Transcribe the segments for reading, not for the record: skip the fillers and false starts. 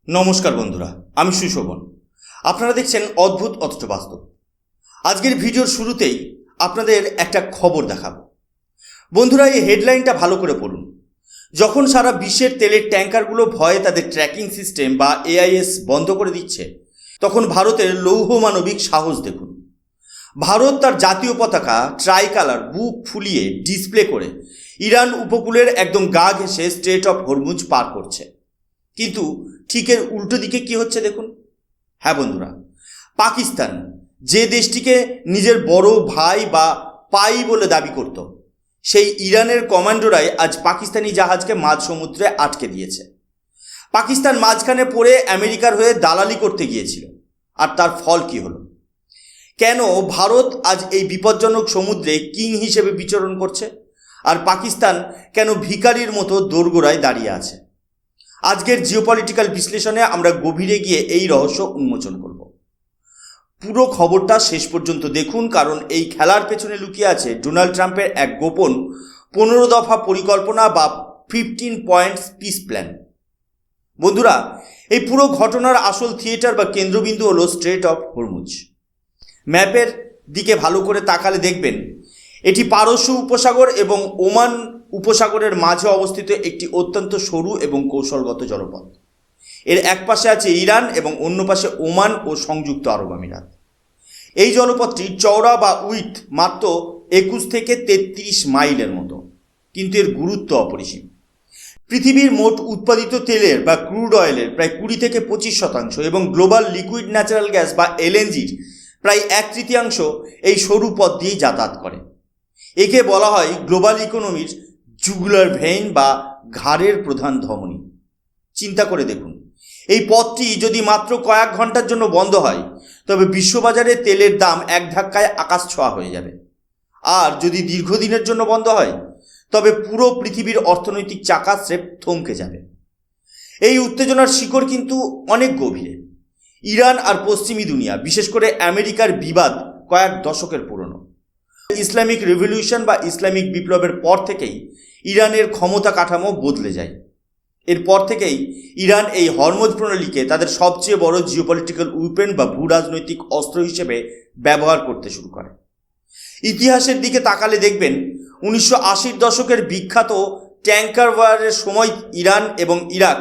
নমস্কার বন্ধুরা, আমি সুশোভন। আপনারা দেখছেন অদ্ভুত অথচ বাস্তব। আজকের ভিডিওর শুরুতেই আপনাদের একটা খবর দেখাবো। বন্ধুরা, এই হেডলাইনটা ভালো করে পড়ুন। যখন সারা বিশ্বের তেলের ট্যাঙ্কারগুলো ভয়ে তাদের ট্র্যাকিং সিস্টেম বা AIS বন্ধ করে দিচ্ছে, তখন ভারতের লৌহ মানবিক সাহস দেখুন। ভারত তার জাতীয় পতাকা ট্রাইকালার বুক ফুলিয়ে ডিসপ্লে করে ইরান উপকূলের একদম গা ঘেঁষে স্ট্রেট অফ হরমুজ পার করছে। কিন্তু ঠিক এর উল্টো দিকে কি হচ্ছে দেখুন। হ্যাঁ বন্ধুরা, পাকিস্তান, যে দেশটিকে নিজের বড় ভাই বা পাই বলে দাবি করত, সেই ইরানের কমান্ডোরাই আজ পাকিস্তানি জাহাজকে মাঝ সমুদ্রে আটকে দিয়েছে। পাকিস্তান মাঝখানে পড়ে আমেরিকার হয়ে দালালি করতে গিয়েছিল, আর তার ফল কি হলো? কেন ভারত আজ এই বিপজ্জনক সমুদ্রে কিং হিসেবে বিচরণ করছে, আর পাকিস্তান কেন ভিখারির মতো দোরগোড়ায় দাঁড়িয়ে আছে? আজকের জিওপলিটিক্যাল বিশ্লেষণে আমরা গভীরে গিয়ে এই রহস্য উন্মোচন করব। পুরো খবরটা শেষ পর্যন্ত দেখুন, কারণ এই খেলার পেছনে লুকিয়ে আছে ডোনাল্ড ট্রাম্পের এক গোপন 15 দফা পরিকল্পনা বা 15 পয়েন্টস পিস প্ল্যান। বন্ধুরা, এই পুরো ঘটনার আসল থিয়েটার বা কেন্দ্রবিন্দু হলো স্ট্রেট অফ হরমুজ। ম্যাপের দিকে ভালো করে তাকালে দেখবেন এটি পারস্য উপসাগর এবং ওমান উপসাগরের মাঝে অবস্থিত একটি অত্যন্ত সরু এবং কৌশলগত জলপথ। এর এক পাশে আছে ইরান এবং অন্য পাশে ওমান ও সংযুক্ত আরব আমিরাত। এই জলপথটি চওড়া বা উইথ মাত্র 21 থেকে 33 মাইলের মতো, কিন্তু এর গুরুত্ব অপরিসীম। পৃথিবীর মোট উৎপাদিত তেলের বা ক্রুড অয়েলের প্রায় 20 থেকে 25% এবং গ্লোবাল লিকুইড ন্যাচারাল গ্যাস বা LNGর প্রায় 1/3 এই সরু পথ দিয়েই যাতায়াত করে। একে বলা হয় গ্লোবাল ইকোনমির জুগুলার ভেইন বা ঘাড়ের প্রধান ধমনী। চিন্তা করে দেখুন, এই পথটি যদি মাত্র কয়েক ঘন্টার জন্য বন্ধ হয়, তবে বিশ্ববাজারে তেলের দাম এক ধাক্কায় আকাশ ছোঁয়া হয়ে যাবে। আর যদি দীর্ঘদিনের জন্য বন্ধ হয়, তবে পুরো পৃথিবীর অর্থনৈতিক চাকা স্রেফ থমকে যাবে। এই উত্তেজনার শিকড় কিন্তু অনেক গভীরে। ইরান আর পশ্চিমী দুনিয়া, বিশেষ করে আমেরিকার বিবাদ কয়েক দশকের পুরনো। ইসলামিক রেভলিউশন বা ইসলামিক বিপ্লবের পর থেকেই ইরানের ক্ষমতা কাঠামো বদলে যায়। এরপর থেকেই ইরান এই হরমুজ প্রণালীকে তাদের সবচেয়ে বড় জিওপলিটিক্যাল উইপেন বা ভূ রাজনৈতিক অস্ত্র হিসেবে ব্যবহার করতে শুরু করে। ইতিহাসের দিকে তাকালে দেখবেন 1980-র দশকের বিখ্যাত ট্যাঙ্কার ওয়ারের সময় ইরান এবং ইরাক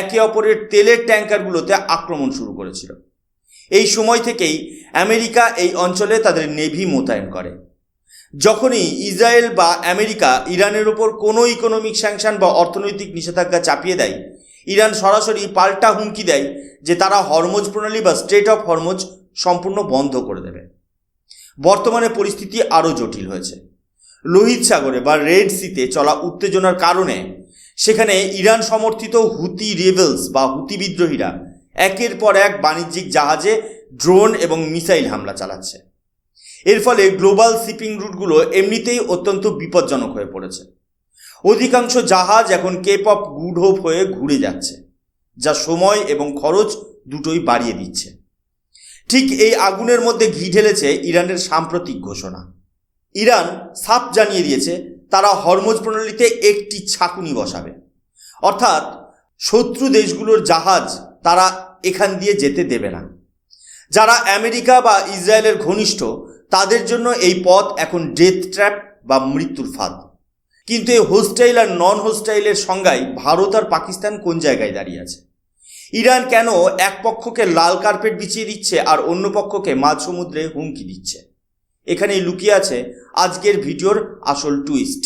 একে অপরের তেলের ট্যাঙ্কারগুলোতে আক্রমণ শুরু করেছিল। এই সময় থেকেই আমেরিকা এই অঞ্চলে তাদের নেভি মোতায়েন করে। যখনই ইসরায়েল বা আমেরিকা ইরানের ওপর কোনো ইকোনমিক স্যাংশন বা অর্থনৈতিক নিষেধাজ্ঞা চাপিয়ে দেয়, ইরান সরাসরি পাল্টা হুমকি দেয় যে তারা হরমুজ প্রণালী বা স্ট্রেট অফ হরমুজ সম্পূর্ণ বন্ধ করে দেবে। বর্তমানে পরিস্থিতি আরও জটিল হয়েছে। লোহিত সাগরে বা রেড সিতে চলা উত্তেজনার কারণে সেখানে ইরান সমর্থিত হুতি রেবেলস বা হুতি বিদ্রোহীরা একের পর এক বাণিজ্যিক জাহাজে ড্রোন এবং মিসাইল হামলা চালাচ্ছে। এর ফলে গ্লোবাল শিপিং রুটগুলো এমনিতেই অত্যন্ত বিপজ্জনক হয়ে পড়েছে। অধিকাংশ জাহাজ এখন কেপ অফ গুড হোপ হয়ে ঘুরে যাচ্ছে, যা সময় এবং খরচ দুটোই বাড়িয়ে দিচ্ছে। ঠিক এই আগুনের মধ্যে ঘি ঢেলেছে ইরানের সাম্প্রতিক ঘোষণা। ইরান সাফ জানিয়ে দিয়েছে তারা হরমুজ প্রণালীতে একটি ছাঁকুনি বসাবে, অর্থাৎ শত্রু দেশগুলোর জাহাজ তারা এখান দিয়ে যেতে দেবে না। যারা আমেরিকা বা ইসরায়েলের ঘনিষ্ঠ, তাদের জন্য এই পথ এখন ডেথ ট্র্যাপ বা মৃত্যুর ফাঁদ। কিন্তু এই হোস্টাইল আর নন হোস্টাইলের সংজ্ঞায় ভারত আর পাকিস্তান কোন জায়গায় দাঁড়িয়ে আছে? ইরান কেন এক পক্ষকে লাল কার্পেট বিছিয়ে দিচ্ছে আর অন্য পক্ষকে মাঝ সমুদ্রে হুমকি দিচ্ছে? এখানেই লুকিয়ে আছে আজকের ভিডিওর আসল টুইস্ট।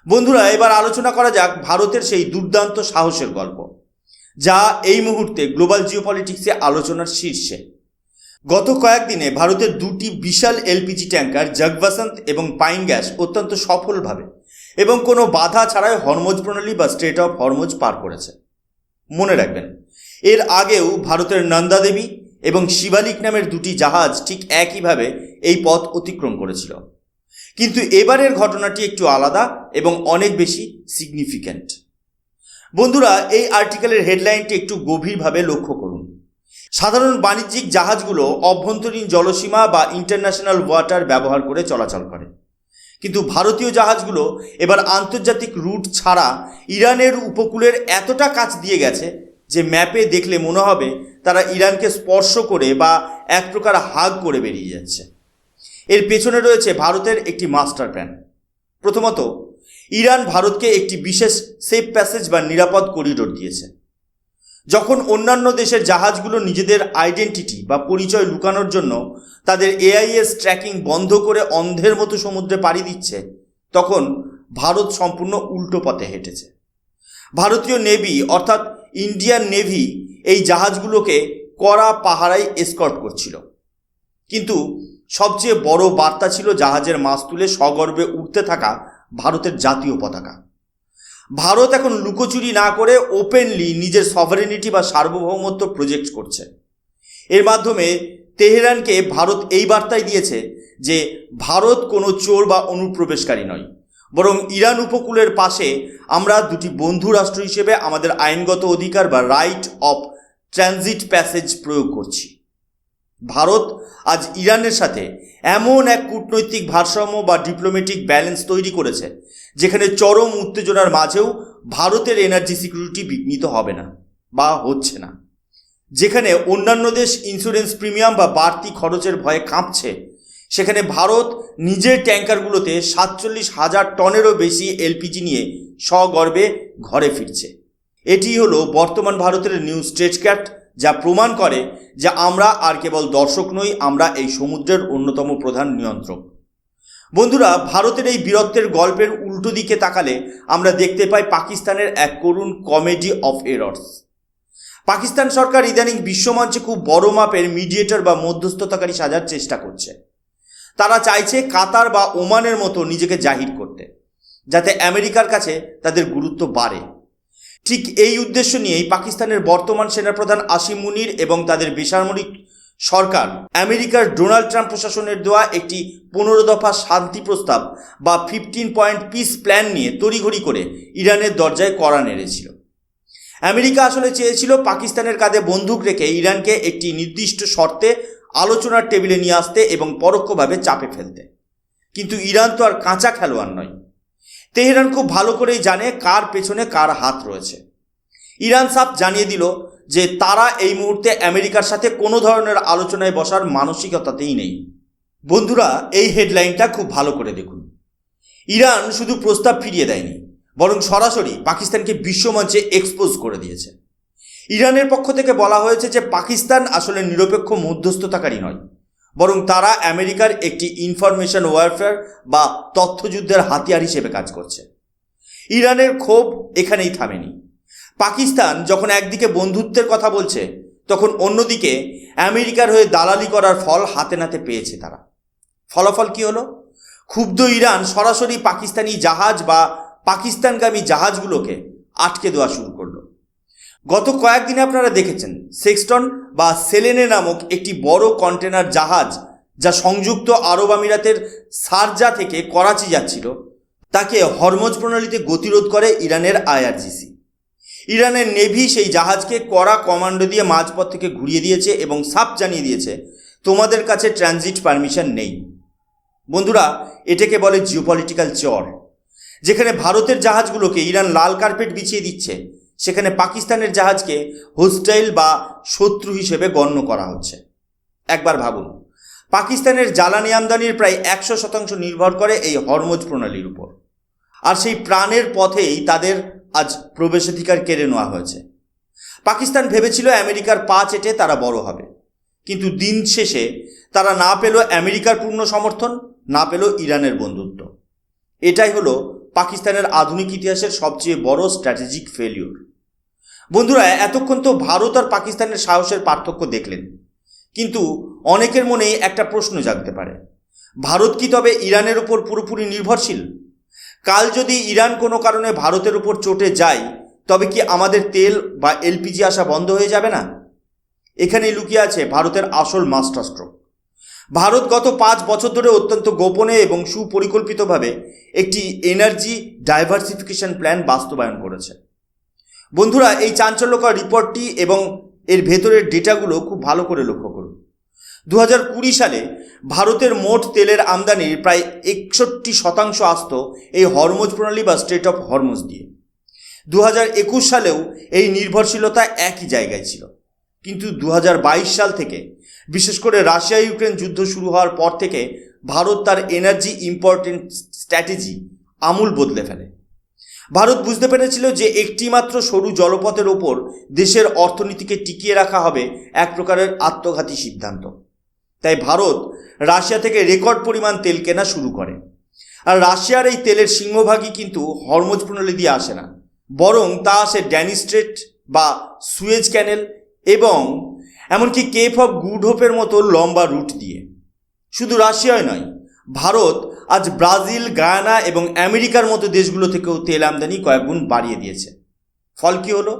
বন্ধুরা, এবার আলোচনা করা যাক ভারতের সেই দুর্দান্ত সাহসের গল্প, যা এই মুহূর্তে গ্লোবাল জিওপলিটিক্সে আলোচনার শীর্ষে। গত কয়েকদিনে ভারতের দুটি বিশাল LPG ট্যাঙ্কার জগবসন্ত এবং পাইন গ্যাস অত্যন্ত সফলভাবে এবং কোনো বাধা ছাড়াই হরমুজ প্রণালী বা স্ট্রেট অফ হরমুজ পার করেছে। মনে রাখবেন, এর আগেও ভারতের নন্দা দেবী এবং শিবালিক নামের দুটি জাহাজ ঠিক একইভাবে এই পথ অতিক্রম করেছিল। কিন্তু এবারের ঘটনাটি একটু আলাদা এবং অনেক বেশি সিগনিফিক্যান্ট। বন্ধুরা, এই আর্টিকেলের হেডলাইনটি একটু গভীরভাবে লক্ষ্য করুন। সাধারণ বাণিজ্যিক জাহাজগুলো অভ্যন্তরীণ জলসীমা বা ইন্টারন্যাশনাল ওয়াটার ব্যবহার করে চলাচল করে, কিন্তু ভারতীয় জাহাজগুলো এবার আন্তর্জাতিক রুট ছাড়া ইরানের উপকূলের এতটা কাছ দিয়ে গেছে যে ম্যাপে দেখলে মনে হবে তারা ইরানকে স্পর্শ করে বা এক প্রকার হাগ করে বেরিয়ে যাচ্ছে। এর পেছনে রয়েছে ভারতের একটি মাস্টার প্ল্যান। প্রথমত, ইরান ভারতকে একটি বিশেষ সেফ প্যাসেজ বা নিরাপদ করিডোর দিয়েছে। যখন অন্যান্য দেশের জাহাজগুলো নিজেদের আইডেন্টিটি বা পরিচয় লুকানোর জন্য তাদের এআইএস ট্র্যাকিং বন্ধ করে অন্ধের মতো সমুদ্রে পাড়ি দিচ্ছে, তখন ভারত সম্পূর্ণ উল্টো পথে হেঁটেছে। ভারতীয় নেভি অর্থাৎ ইন্ডিয়ান নেভি এই জাহাজগুলোকে কড়া পাহারায় এসকর্ট করছিল। কিন্তু সবচেয়ে বড় বার্তা ছিল জাহাজের মাছ তুলে সগর্বে উঠতে থাকা ভারতের জাতীয় পতাকা। ভারত এখন লুকোচুরি না করে ওপেনলি নিজের সভারেনিটি বা সার্বভৌমত্ব প্রজেক্ট করছে। এর মাধ্যমে তেহরানকে ভারত এই বার্তাই দিয়েছে যে ভারত কোনো চোর বা অনুপ্রবেশকারী নয়, বরং ইরান উপকূলের পাশে আমরা দুটি বন্ধু রাষ্ট্র হিসেবে আমাদের আইনগত অধিকার বা রাইট অফ ট্রানজিট প্যাসেজ প্রয়োগ করছি। ভারত আজ ইরানের সাথে এমন এক কূটনৈতিক ভারসাম্য বা ডিপ্লোম্যাটিক ব্যালেন্স তৈরি করেছে যেখানে চরম উত্তেজনার মাঝেও ভারতের এনার্জি সিকিউরিটি বিঘ্নিত হবে না বা হচ্ছে না। যেখানে অন্যান্য দেশ ইন্স্যুরেন্স প্রিমিয়াম বা বাড়তি খরচের ভয়ে কাঁপছে, সেখানে ভারত নিজের ট্যাঙ্কারগুলোতে 47,000 টনেরও বেশি এলপিজি নিয়ে সগর্বে ঘরে ফিরছে। এটি হলো বর্তমান ভারতের নিউ স্টেটক্রাফট, যা প্রমাণ করে যে আমরা আর কেবল দর্শক নই, আমরা এই সমুদ্রের অন্যতম প্রধান নিয়ন্ত্রক। বন্ধুরা, ভারতের এই বীরত্বের গল্পের উল্টো দিকে তাকালে আমরা দেখতে পাই পাকিস্তানের এক করুণ কমেডি অফ এরর্স। পাকিস্তান সরকার ইদানিং বিশ্বমঞ্চে খুব বড় মাপের মিডিয়েটর বা মধ্যস্থতাকারী সাজার চেষ্টা করছে। তারা চাইছে কাতার বা ওমানের মতো নিজেকে জাহির করতে, যাতে আমেরিকার কাছে তাদের গুরুত্ব বাড়ে। ঠিক এই উদ্দেশ্য নিয়েই পাকিস্তানের বর্তমান সেনাপ্রধান আসিম মুনির এবং তাদের বেসামরিক সরকার আমেরিকার ডোনাল্ড ট্রাম্প প্রশাসনের দেওয়া একটি 15 দফা শান্তি প্রস্তাব বা 15 পয়েন্ট পিস প্ল্যান নিয়ে তড়িঘড়ি করে ইরানের দরজায় কড়া নেড়েছিল। আমেরিকা আসলে চেয়েছিল পাকিস্তানের কাঁধে বন্দুক রেখে ইরানকে একটি নির্দিষ্ট শর্তে আলোচনার টেবিলে নিয়ে আসতে এবং পরোক্ষভাবে চাপে ফেলতে। কিন্তু ইরান তো আর কাঁচা খেলোয়াড় নয়। তেহরান খুব ভালো করেই জানে কার পেছনে কার হাত রয়েছে। ইরান সাফ জানিয়ে দিল যে তারা এই মুহূর্তে আমেরিকার সাথে কোনো ধরনের আলোচনায় বসার মানসিকতাতেই নেই। বন্ধুরা, এই হেডলাইনটা খুব ভালো করে দেখুন। ইরান শুধু প্রস্তাব ফিরিয়ে দেয়নি, বরং সরাসরি পাকিস্তানকে বিশ্বমঞ্চে এক্সপোজ করে দিয়েছে। ইরানের পক্ষ থেকে বলা হয়েছে যে পাকিস্তান আসলে নিরপেক্ষ মধ্যস্থতাকারী নয়, বরং তারা আমেরিকার একটি ইনফরমেশন ওয়ারফেয়ার বা তথ্যযুদ্ধের হাতিয়ার হিসেবে কাজ করছে। ইরানের ক্ষোভ এখানেই থামেনি। পাকিস্তান যখন একদিকে বন্ধুত্বের কথা বলছে, তখন অন্যদিকে আমেরিকার হয়ে দালালি করার ফল হাতে নাতে পেয়েছে তারা। ফলাফল কি হলো? ক্ষুব্ধ ইরান সরাসরি পাকিস্তানি জাহাজ বা পাকিস্তানগামী জাহাজগুলোকে আটকে দেওয়া শুরু করলো। গত কয়েকদিনে আপনারা দেখেছেন সেক্সটন বা সেলেনে নামক একটি বড় কন্টেনার জাহাজ, যা সংযুক্ত আরব আমিরাতের শারজা থেকে করাচি যাচ্ছিল, তাকে হরমুজ প্রণালীতে গতিরোধ করে ইরানের আইআরজিসি। ইরানের নেভি সেই জাহাজকে কড়া কমান্ডো দিয়ে মাঝপথ থেকে ঘুরিয়ে দিয়েছে এবং সাফ জানিয়ে দিয়েছে তোমাদের কাছে ট্রানজিট পারমিশন নেই। বন্ধুরা, এটাকে বলে জিওপলিটিক্যাল চর। যেখানে ভারতের জাহাজগুলোকে ইরান লাল কার্পেট বিছিয়ে দিচ্ছে, সেখানে পাকিস্তানের জাহাজকে হোস্টাইল বা শত্রু হিসেবে গণ্য করা হচ্ছে। একবার ভাবুন, পাকিস্তানের জ্বালানি আমদানির প্রায় 100% নির্ভর করে এই হরমুজ প্রণালীর উপর, আর সেই প্রাণের পথেই তাদের আজ প্রবেশাধিকার কেড়ে নেওয়া হয়েছে। পাকিস্তান ভেবেছিল আমেরিকার পা চেটে তারা বড় হবে, কিন্তু দিন শেষে তারা না পেল আমেরিকার পূর্ণ সমর্থন, না পেল ইরানের বন্ধুত্ব। এটাই হলো পাকিস্তানের আধুনিক ইতিহাসের সবচেয়ে বড় স্ট্র্যাটেজিক ফেলিওর। বন্ধুরা, এতক্ষণ তো ভারত আর পাকিস্তানের সাহসের পার্থক্য দেখলেন, কিন্তু অনেকের মনেই একটা প্রশ্ন জাগতে পারে, ভারত কি তবে ইরানের উপর পুরোপুরি নির্ভরশীল? কাল যদি ইরান কোনো কারণে ভারতের উপর চটে যায়, তবে কি আমাদের তেল বা এলপিজি আসা বন্ধ হয়ে যাবে না? এখানেই লুকিয়ে আছে ভারতের আসল মাস্টার স্ট্রোক। ভারত গত 5 বছর ধরে অত্যন্ত গোপনে এবং সুপরিকল্পিতভাবে একটি এনার্জি ডাইভার্সিফিকেশন প্ল্যান বাস্তবায়ন করেছে। বন্ধুরা, এই চাঞ্চল্যকর রিপোর্টটি এবং এর ভেতরের ডেটাগুলো খুব ভালো করে লক্ষ্য করুন। 2020 সালে ভারতের মোট তেলের আমদানির প্রায় 61% আসত এই হরমুজ প্রণালী বা স্ট্রেট অফ হরমুজ দিয়ে। 2021 সালেও এই নির্ভরশীলতা একই জায়গায় ছিল, কিন্তু 2022 সাল থেকে, বিশেষ করে রাশিয়া ইউক্রেন যুদ্ধ শুরু হওয়ার পর থেকে ভারত তার এনার্জি ইম্পোর্টেন্ট স্ট্র্যাটেজি আমূল বদলে ফেলে। ভারত বুঝতে পেরেছিল যে একটি মাত্র সরু জলপথের ওপর দেশের অর্থনীতিকে টিকিয়ে রাখা হবে এক প্রকারের আত্মঘাতী সিদ্ধান্ত। তাই ভারত রাশিয়া থেকে রেকর্ড পরিমাণ তেল কেনা শুরু করে। আর রাশিয়ার এই তেলের সিংহভাগই কিন্তু হরমুজ প্রণালী দিয়ে আসে না, বরং তা আসে ড্যানি স্ট্রেট বা সুয়েজ ক্যানেল এবং এমনকি কেপ অফ গুড হোপের মতো লম্বা রুট দিয়ে। শুধু রাশিয়ায় নয়, ভারত আজ ব্রাজিল, গায়ানা এবং আমেরিকার মতো দেশগুলো থেকেও তেল আমদানি কয়েক গুণ বাড়িয়ে দিয়েছে। ফল কী হলো?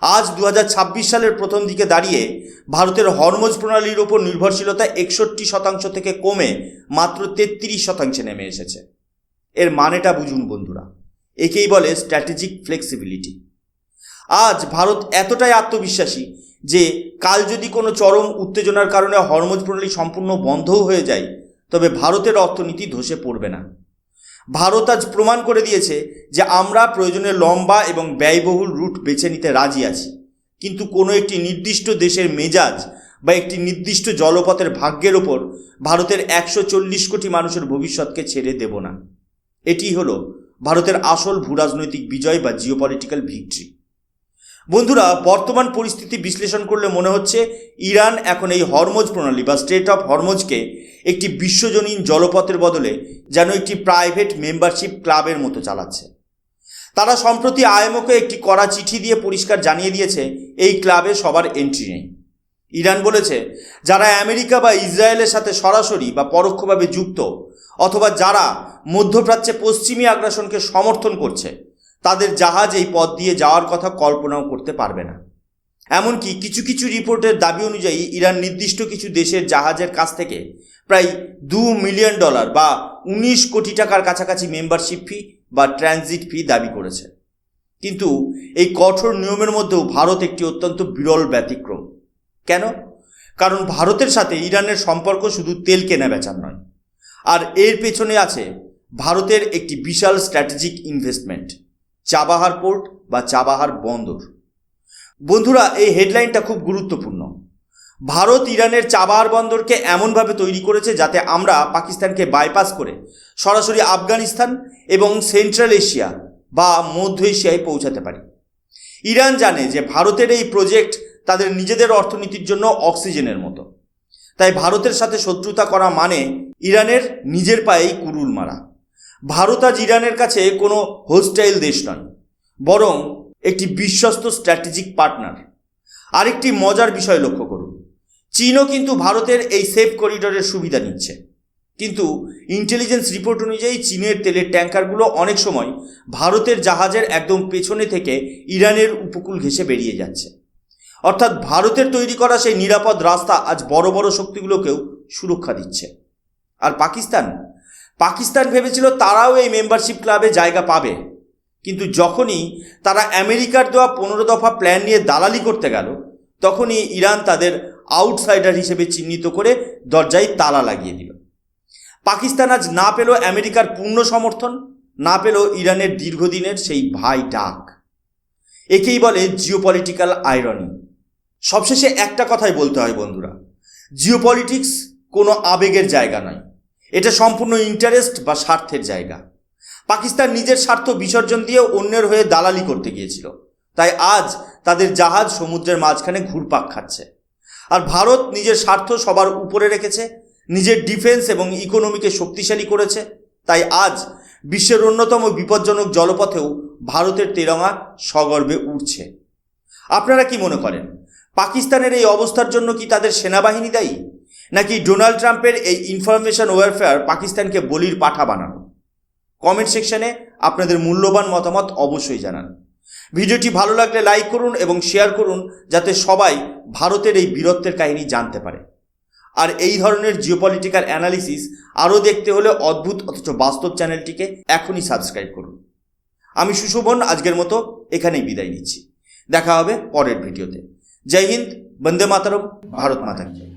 আজ 2026 সালের প্রথম দিকে দাঁড়িয়ে ভারতের হরমুজ প্রণালীর ওপর নির্ভরশীলতা 61% থেকে কমে মাত্র 33% নেমে এসেছে। এর মানেটা বুঝুন বন্ধুরা, একেই বলে স্ট্র্যাটেজিক ফ্লেক্সিবিলিটি। আজ ভারত এতটাই আত্মবিশ্বাসী যে কাল যদি কোনো চরম উত্তেজনার কারণে হরমুজ প্রণালী সম্পূর্ণ বন্ধও হয়ে যায়, তবে ভারতের অর্থনীতি ধসে পড়বে না। ভারত আজ প্রমাণ করে দিয়েছে যে আমরা প্রয়োজনে লম্বা এবং ব্যয়বহুল রুট বেছে নিতে রাজি আছি, কিন্তু কোনো একটি নির্দিষ্ট দেশের মেজাজ বা একটি নির্দিষ্ট জলপথের ভাগ্যের ওপর ভারতের 140 কোটি মানুষের ভবিষ্যৎকে ছেড়ে দেব না। এটি হলো ভারতের আসল ভূরাজনৈতিক বিজয় বা জিওপলিটিক্যাল ভিক্টরি। বন্ধুরা, বর্তমান পরিস্থিতি বিশ্লেষণ করলে মনে হচ্ছে ইরান এখন এই হরমুজ প্রণালী বা স্ট্রেট অফ হরমুজকে একটি বিশ্বজনীন জলপথের বদলে যেন একটি প্রাইভেট মেম্বারশিপ ক্লাবের মতো চালাচ্ছে। তারা সম্প্রতি আইএমওকে একটি কড়া চিঠি দিয়ে পরিষ্কার জানিয়ে দিয়েছে এই ক্লাবে সবার এন্ট্রি নেই। ইরান বলেছে, যারা আমেরিকা বা ইসরায়েলের সাথে সরাসরি বা পরোক্ষভাবে যুক্ত অথবা যারা মধ্যপ্রাচ্যে পশ্চিমী আগ্রাসনকে সমর্থন করছে, তাদের জাহাজ এই পথ দিয়ে যাওয়ার কথা কল্পনাও করতে পারবে না। এমনকি কিছু কিছু রিপোর্টের দাবি অনুযায়ী ইরান নির্দিষ্ট কিছু দেশের জাহাজের কাছ থেকে প্রায় $2 মিলিয়ন বা 19 কোটি টাকার কাছাকাছি মেম্বারশিপ ফি বা ট্রানজিট ফি দাবি করেছে। কিন্তু এই কঠোর নিয়মের মধ্যেও ভারত একটি অত্যন্ত বিরল ব্যতিক্রম। কেন? কারণ ভারতের সাথে ইরানের সম্পর্ক শুধু তেল কেনা বেচার নয়, আর এর পেছনে আছে ভারতের একটি বিশাল স্ট্র্যাটেজিক ইনভেস্টমেন্ট, চাবাহার পোর্ট বা চাবাহার বন্দর। বন্ধুরা, এই হেডলাইনটা খুব গুরুত্বপূর্ণ। ভারত ইরানের চাবাহার বন্দরকে এমনভাবে তৈরি করেছে যাতে আমরা পাকিস্তানকে বাইপাস করে সরাসরি আফগানিস্তান এবং সেন্ট্রাল এশিয়া বা মধ্য এশিয়ায় পৌঁছাতে পারি। ইরান জানে যে ভারতের এই প্রজেক্ট তাদের নিজেদের অর্থনীতির জন্য অক্সিজেনের মতো। তাই ভারতের সাথে শত্রুতা করা মানে ইরানের নিজের পায়েই কুড়ুল মারা। ভারত আজ ইরানের কাছে কোনো হোস্টাইল দেশ নয়, বরং একটি বিশ্বস্ত স্ট্র্যাটেজিক পার্টনার। আরেকটি মজার বিষয় লক্ষ্য করুন, চীনও কিন্তু ভারতের এই সেফ করিডোরের সুবিধা নিচ্ছে। কিন্তু ইন্টেলিজেন্স রিপোর্ট অনুযায়ী চীনের তেলের ট্যাঙ্কারগুলো অনেক সময় ভারতের জাহাজের একদম পেছনে থেকে ইরানের উপকূল ঘেঁষে বেরিয়ে যাচ্ছে। অর্থাৎ ভারতের তৈরি করা সেই নিরাপদ রাস্তা আজ বড় বড় শক্তিগুলোকেও সুরক্ষা দিচ্ছে। আর পাকিস্তান ভেবেছিল তারাও এই মেম্বারশিপ ক্লাবে জায়গা পাবে, কিন্তু যখনই তারা আমেরিকার দেওয়া 15 দফা প্ল্যান নিয়ে দালালি করতে গেল, তখনই ইরান তাদের আউটসাইডার হিসেবে চিহ্নিত করে দরজায় তালা লাগিয়ে দিল। পাকিস্তান আজ না পেল আমেরিকার পূর্ণ সমর্থন, না পেল ইরানের দীর্ঘদিনের সেই ভাই ডাক। একেই বলে জিওপলিটিক্যাল আইরনি। সবশেষে একটা কথাই বলতে হয় বন্ধুরা, জিওপলিটিক্স কোনো আবেগের জায়গা নয়, এটা সম্পূর্ণ ইন্টারেস্ট বা স্বার্থের জায়গা। পাকিস্তান নিজের স্বার্থ বিসর্জন দিয়ে অন্যের হয়ে দালালি করতে গিয়েছিল, তাই আজ তাদের জাহাজ সমুদ্রের মাঝখানে ঘুরপাক খাচ্ছে। আর ভারত নিজের স্বার্থ সবার উপরে রেখেছে, নিজের ডিফেন্স এবং ইকোনমিকে শক্তিশালী করেছে। তাই আজ বিশ্বের অন্যতম বিপজ্জনক জলপথেও ভারতের তেরঙা সগর্বে উঠছে। আপনারা কি মনে করেন, পাকিস্তানের এই অবস্থার জন্য কি তাদের সেনাবাহিনী দায়ী, নাকি ডোনাল্ড ট্রাম্পের এই ইনফরমেশন ওয়ারফেয়ার পাকিস্তানকে বলির পাঠা বানানো? কমেন্ট সেকশনে আপনাদের মূল্যবান মতামত অবশ্যই জানান। ভিডিওটি ভালো লাগলে লাইক করুন এবং শেয়ার করুন, যাতে সবাই ভারতের এই বীরত্বের কাহিনী জানতে পারে। আর এই ধরনের জিওপলিটিক্যাল অ্যানালিসিস আরও দেখতে হলে অদ্ভুত অথচ বাস্তব চ্যানেলটিকে এখনই সাবস্ক্রাইব করুন। আমি সুশোভন আজকের মতো এখানেই বিদায় নিচ্ছি। দেখা হবে পরের ভিডিওতে। জয় হিন্দ, বন্দে মাতরম, ভারত মাতা কি জয়।